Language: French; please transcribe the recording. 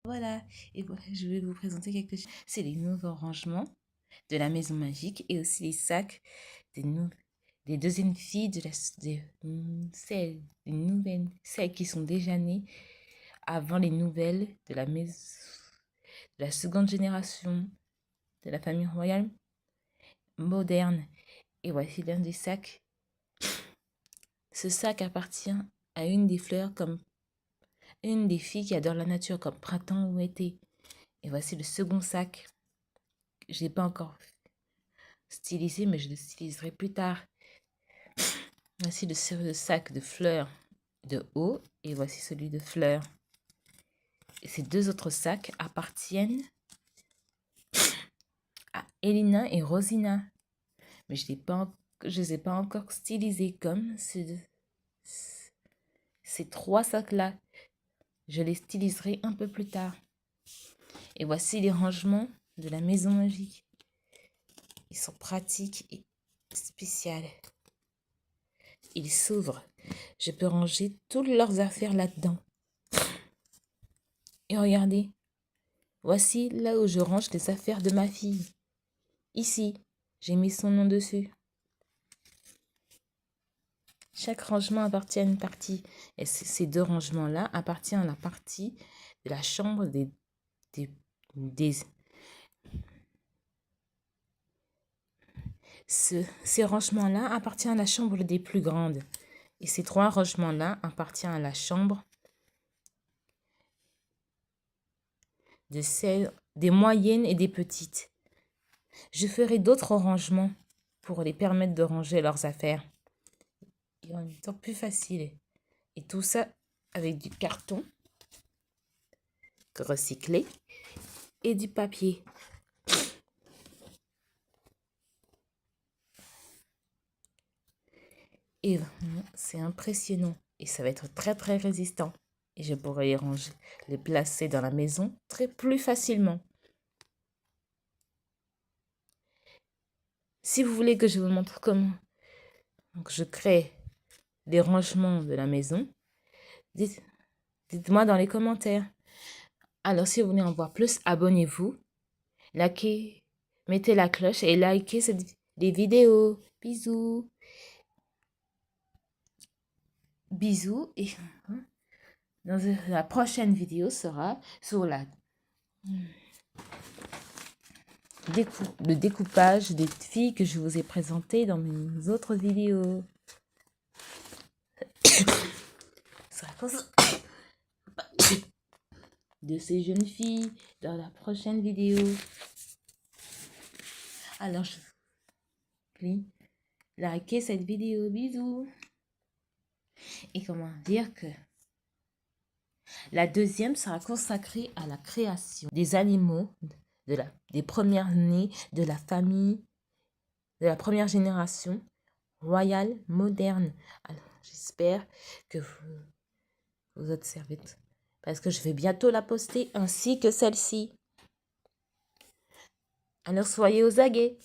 Voilà, et voilà, je vais vous présenter quelque chose. C'est les nouveaux rangements de la maison magique et aussi les sacs des, des deuxièmes filles de celles qui sont déjà nées avant les nouvelles de la maison, de la seconde génération de la famille royale moderne. Et voici l'un des sacs. Ce sac appartient à une des fleurs comme une des filles qui adore la nature comme printemps ou été. Et voici le second sac. Je n'ai pas encore stylisé, mais je le styliserai plus tard. Voici le sac de fleurs de haut et voici celui de fleurs. Et ces deux autres sacs appartiennent à Elina et Rosina. Mais je ne les ai pas encore stylisés comme ces trois sacs-là. Je les styliserai un peu plus tard. Et voici les rangements de la maison magique. Ils sont pratiques et spéciaux. Ils s'ouvrent. Je peux ranger toutes leurs affaires là-dedans. Et regardez, voici là où je range les affaires de ma fille. Ici, j'ai mis son nom dessus. Chaque rangement appartient à une partie. Et ces deux rangements-là appartiennent à la partie de la chambre ces rangements-là appartiennent à la chambre des plus grandes. Et ces trois rangements-là appartiennent à la chambre des moyennes et des petites. Je ferai d'autres rangements pour les permettre de ranger leurs affaires. Et en même temps plus facile. Et tout ça avec du carton recyclé et du papier. Et vraiment, c'est impressionnant. Et ça va être très très résistant. Et je pourrai les ranger, les placer dans la maison plus facilement. Si vous voulez que je vous montre comment je crée des rangements de la maison, dites-moi dans les commentaires. Alors si vous voulez en voir plus, abonnez-vous, likez, mettez la cloche et likez les vidéos. Bisous. Bisous et dans la prochaine vidéo sera sur le découpage des filles que je vous ai présentées dans mes autres vidéos. De ces jeunes filles dans la prochaine vidéo. Alors, je vous prie, likez cette vidéo. Bisous. Et comment dire que la deuxième sera consacrée à la création des animaux, des premières nées de la famille, de la première génération royale moderne. Alors, j'espère que vous observez parce que je vais bientôt la poster ainsi que celle-ci. Alors, soyez aux aguets.